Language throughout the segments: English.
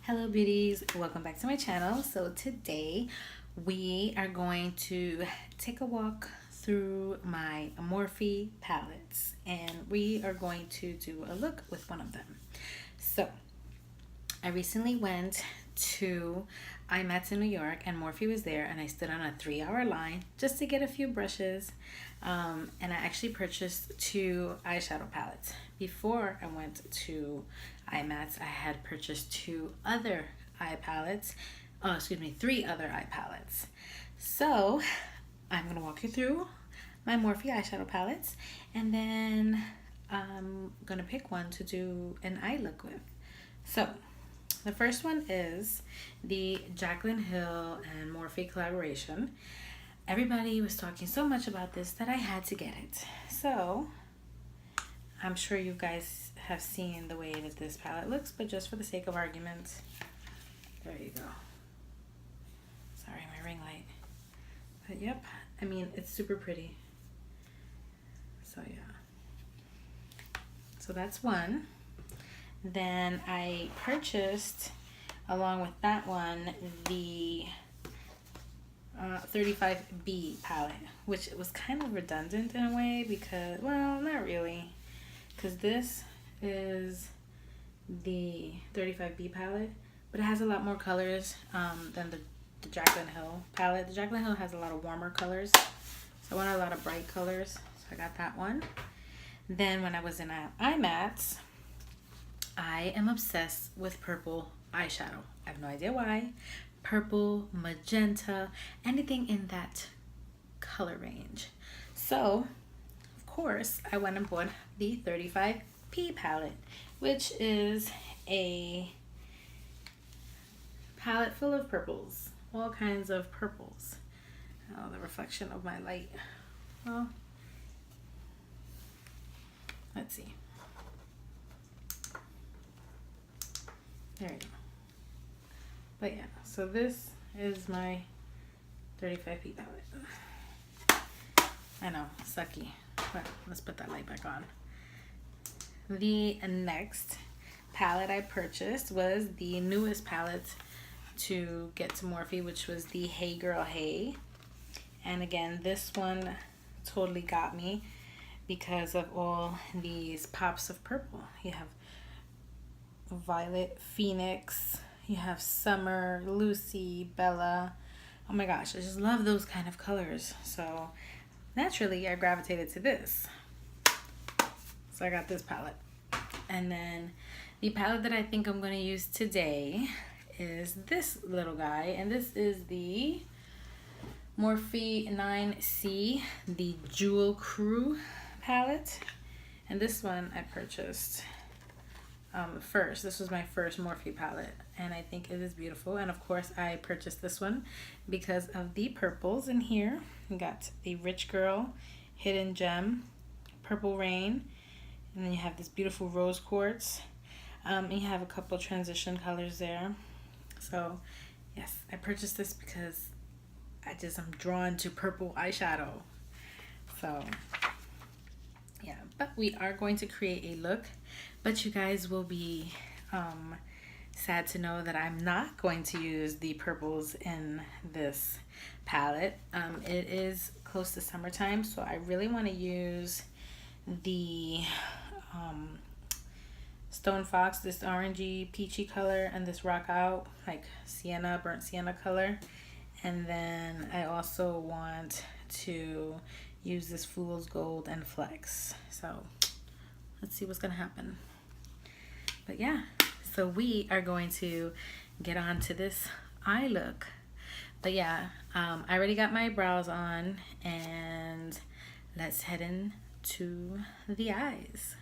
Hello beauties, welcome back to my channel. So today we are going to take a walk through my Morphe palettes and we are going to do a look with one of them. So I recently went to IMATS in New York and Morphe was there, and I stood on a 3-hour line just to get a few brushes, and I actually purchased 2 eyeshadow palettes. Before I went to IMATS, I had purchased 3 other eye palettes. So I'm gonna walk you through my Morphe eyeshadow palettes, and then I'm gonna pick one to do an eye look with. So the first one is the Jaclyn Hill and Morphe collaboration. Everybody was talking so much about this that I had to get it. So I'm sure you guys have seen the way that this palette looks, but just for the sake of argument, there you go. Sorry, my ring light. But yep, I mean, it's super pretty. So yeah. So that's one. Then I purchased, along with that one, the 35B palette, which was kind of redundant in a way because, well, not really, because this is the 35B palette, but it has a lot more colors than the Jaclyn Hill palette. The Jaclyn Hill has a lot of warmer colors, so I wanted a lot of bright colors, so I got that one. Then when I was in IMATS, I am obsessed with purple eyeshadow. I have no idea why. Purple, magenta, anything in that color range. So, of course, I went and bought the 35P palette, which is a palette full of purples. All kinds of purples. Oh, the reflection of my light. Well, let's see. There you go. But yeah, so this is my 35P palette. I know, sucky. But let's put that light back on. The next palette I purchased was the newest palette to get to Morphe, which was the Hey Girl Hey. And again, this one totally got me because of all these pops of purple. You have Violet, Phoenix, you have Summer, Lucy, Bella. Oh my gosh, I just love those kind of colors. So naturally I gravitated to this. So I got this palette. And then the palette that I think I'm going to use today is this little guy. And this is the Morphe 9C, the Jewel Crew palette. And this one I purchased first. This was my first Morphe palette, and I think it is beautiful. And of course I purchased this one because of the purples in here. You got the Rich Girl, Hidden Gem, Purple Rain, and then you have this beautiful rose quartz. And you have a couple transition colors there. So yes, I purchased this because I'm drawn to purple eyeshadow. So yeah, but we are going to create a look, but you guys will be sad to know that I'm not going to use the purples in this palette. It is close to summertime, so I really want to use the Stone Fox, this orangey peachy color, and this Rock Out, like sienna, burnt sienna color. And then I also want to use this Fool's Gold and Flex. So let's see what's gonna happen. But yeah, so we are going to get on to this eye look. But yeah, I already got my brows on, and let's head into the eyes.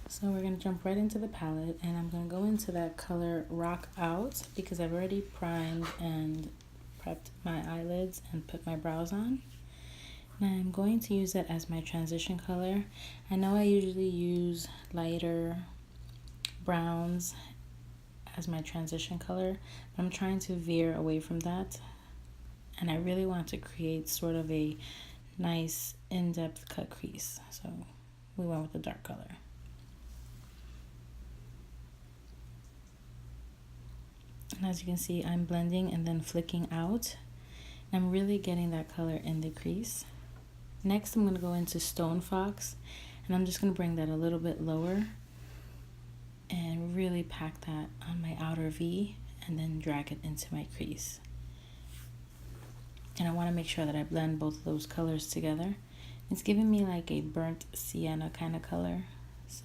So we're gonna jump right into the palette, and I'm gonna go into that color Rock Out because I've already primed and prepped my eyelids and put my brows on. And I'm going to use that as my transition color. I know I usually use lighter browns as my transition color, but I'm trying to veer away from that. And I really want to create sort of a nice in-depth cut crease. So we went with the dark color. And as you can see, I'm blending and then flicking out. I'm really getting that color in the crease. Next, I'm going to go into Stone Fox, and I'm just going to bring that a little bit lower and really pack that on my outer V and then drag it into my crease. And I want to make sure that I blend both of those colors together. It's giving me like a burnt sienna kind of color. So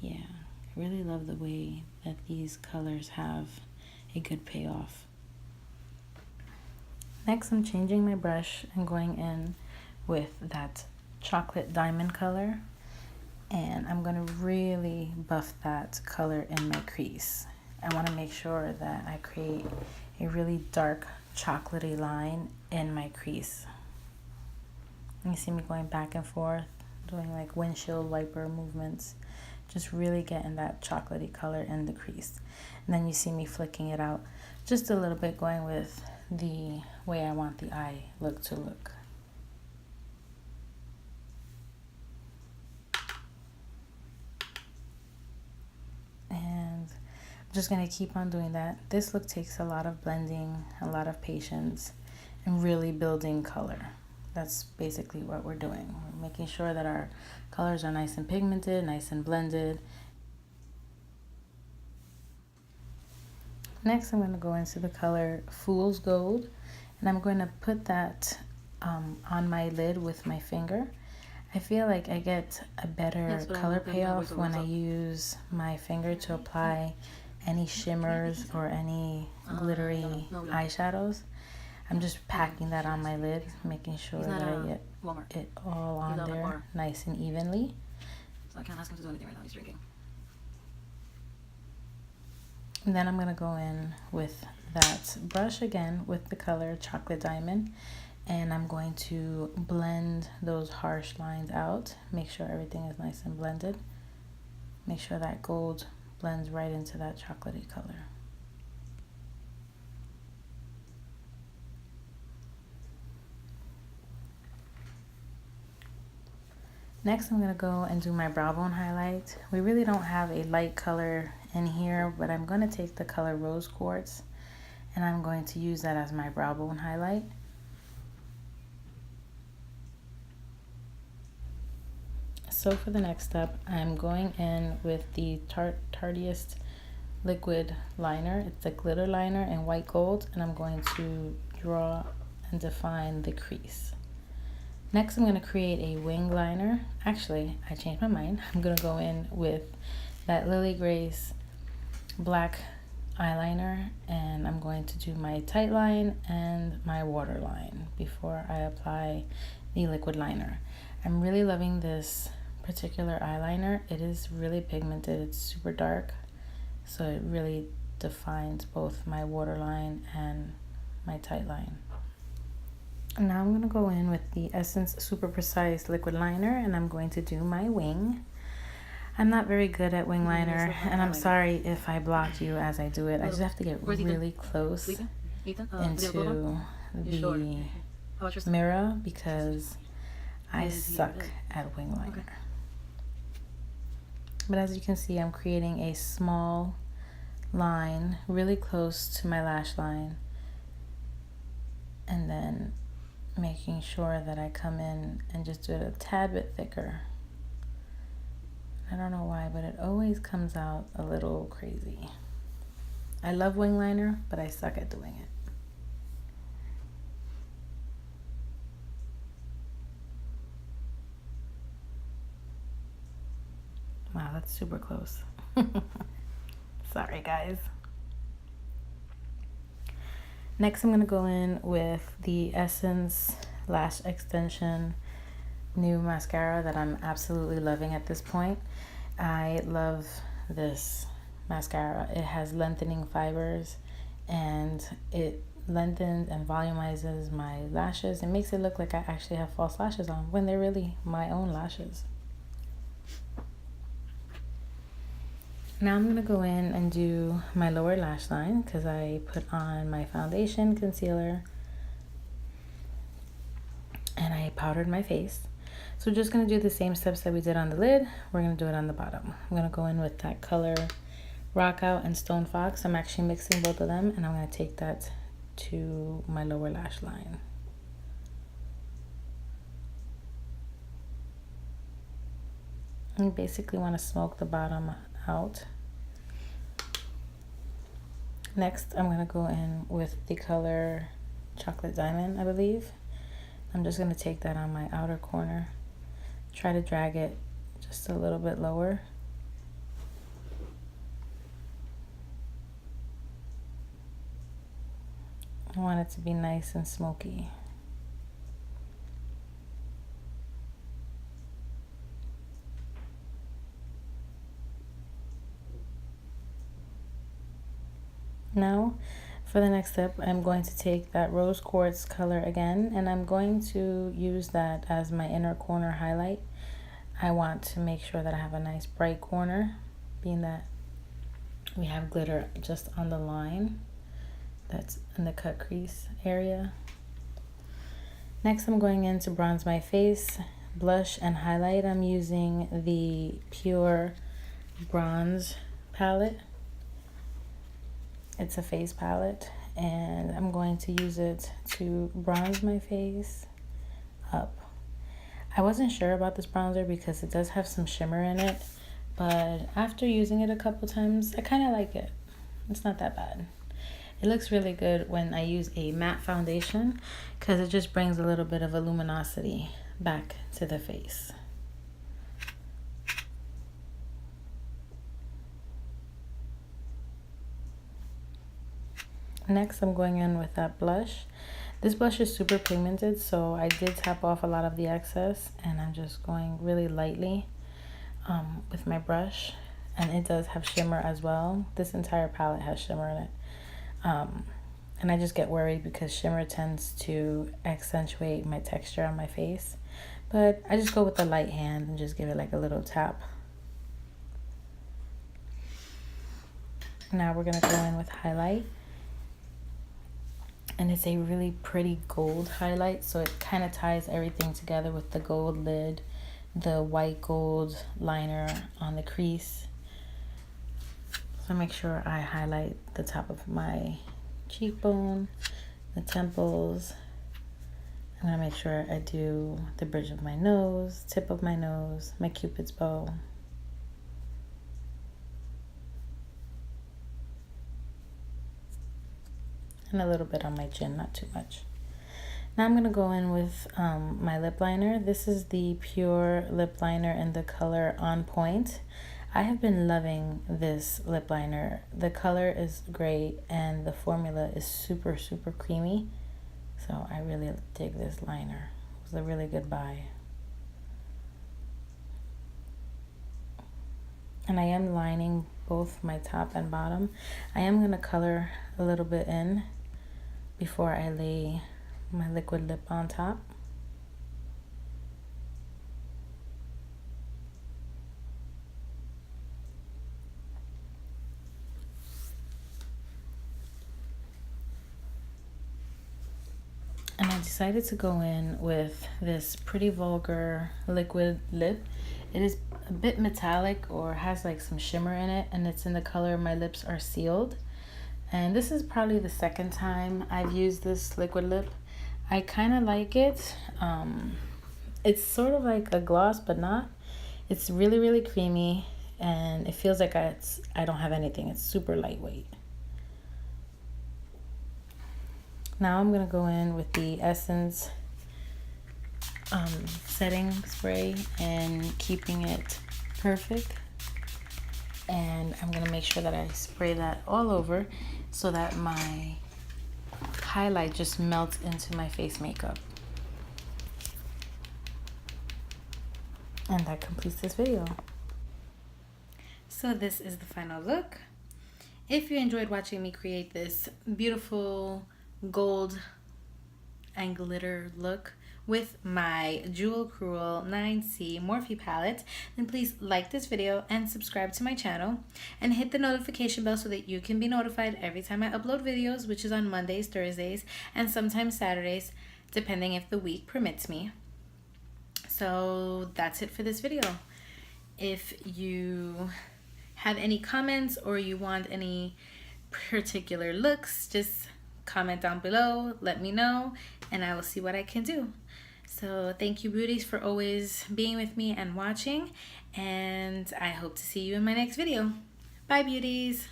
yeah, I really love the way that these colors have a good payoff. Next, I'm changing my brush and going in with that chocolate diamond color. And I'm going to really buff that color in my crease. I want to make sure that I create a really dark chocolatey line in my crease. You see me going back and forth, doing like windshield wiper movements, just really getting that chocolatey color in the crease. And then you see me flicking it out just a little bit, going with the way I want the eye look to look. And I'm just going to keep on doing that. This look takes a lot of blending, a lot of patience, and really building color. That's basically what we're doing. We're making sure that our colors are nice and pigmented, nice and blended. Next, I'm going to go into the color Fool's Gold, and I'm going to put that on my lid with my finger. I feel like I get a better color payoff when I use my finger to apply any shimmers or any glittery eyeshadows. I'm just packing that on my lid, making sure that I get it all on there nice and evenly. So I can't ask him to do anything right now, he's drinking. And then I'm going to go in with that brush again with the color Chocolate Diamond. And I'm going to blend those harsh lines out. Make sure everything is nice and blended. Make sure that gold blends right into that chocolatey color. Next, I'm going to go and do my brow bone highlight. We really don't have a light color in here, but I'm going to take the color Rose Quartz and I'm going to use that as my brow bone highlight. So for the next step, I'm going in with the Tarteist liquid liner. It's a glitter liner in white gold, and I'm going to draw and define the crease. Next, I'm going to create a wing liner. Actually, I changed my mind. I'm going to go in with that Lily Grace black eyeliner, and I'm going to do my tight line and my waterline before I apply the liquid liner. I'm really loving this particular eyeliner. It is really pigmented. It's super dark, so it really defines both my waterline and my tight line. Now I'm going to go in with the Essence Super Precise liquid liner, and I'm going to do my wing. I'm not very good at wing liner, and I'm sorry if I blocked you as I do it. I just have to get really close into the mirror because I suck at wing liner. But as you can see, I'm creating a small line really close to my lash line, and then making sure that I come in and just do it a tad bit thicker. I don't know why, but it always comes out a little crazy. I love wing liner, but I suck at doing it. Wow, that's super close. Sorry, guys. Next, I'm going to go in with the Essence Lash Extension new mascara that I'm absolutely loving at this point. I love this mascara. It has lengthening fibers, and it lengthens and volumizes my lashes. It makes it look like I actually have false lashes on when they're really my own lashes. Now I'm going to go in and do my lower lash line because I put on my foundation, concealer, and I powdered my face. So we're just going to do the same steps that we did on the lid. We're going to do it on the bottom. I'm going to go in with that color Rock Out and Stone Fox. I'm actually mixing both of them, and I'm going to take that to my lower lash line. You basically want to smoke the bottom out. Next, I'm going to go in with the color Chocolate Diamond, I believe. I'm just going to take that on my outer corner. Try to drag it just a little bit lower. I want it to be nice and smoky. Now, for the next step, I'm going to take that rose quartz color again, and I'm going to use that as my inner corner highlight. I want to make sure that I have a nice bright corner, being that we have glitter just on the line that's in the cut crease area. Next, I'm going in to bronze my face, blush, and highlight. I'm using the Pure Bronze palette. It's a face palette, and I'm going to use it to bronze my face up. I wasn't sure about this bronzer because it does have some shimmer in it, but after using it a couple times, I kind of like it. It's not that bad. It looks really good when I use a matte foundation because it just brings a little bit of a luminosity back to the face. Next, I'm going in with that blush. This blush is super pigmented, so I did tap off a lot of the excess, and I'm just going really lightly with my brush. And it does have shimmer as well. This entire palette has shimmer in it. And I just get worried because shimmer tends to accentuate my texture on my face. But I just go with the light hand and just give it like a little tap. Now we're going to go in with highlight. And it's a really pretty gold highlight, so it kind of ties everything together with the gold lid, the white gold liner on the crease. So make sure I highlight the top of my cheekbone, the temples. I'm gonna make sure I do the bridge of my nose, tip of my nose, my cupid's bow. And a little bit on my chin, not too much. Now I'm going to go in with my lip liner. This is the Pure lip liner in the color On Point. I have been loving this lip liner. The color is great and the formula is super, super creamy. So I really dig this liner. It was a really good buy. And I am lining both my top and bottom. I am going to color a little bit in before I lay my liquid lip on top. And I decided to go in with this Pretty Vulgar liquid lip. It is a bit metallic or has like some shimmer in it, and it's in the color My Lips Are Sealed. And this is probably the second time I've used this liquid lip. I kind of like it. It's sort of like a gloss, but not. It's really, really creamy, and it feels like I don't have anything. It's super lightweight. Now I'm going to go in with the Essence setting spray and keeping it perfect. And I'm going to make sure that I spray that all over so that my highlight just melts into my face makeup. And that completes this video. So this is the final look. If you enjoyed watching me create this beautiful gold and glitter look with my Jewel Cruel 9C Morphe palette, then please like this video and subscribe to my channel and hit the notification bell so that you can be notified every time I upload videos, which is on Mondays, Thursdays, and sometimes Saturdays, depending if the week permits me. So that's it for this video. If you have any comments or you want any particular looks, just comment down below, let me know, and I will see what I can do. So thank you, beauties, for always being with me and watching, and I hope to see you in my next video. Bye, beauties.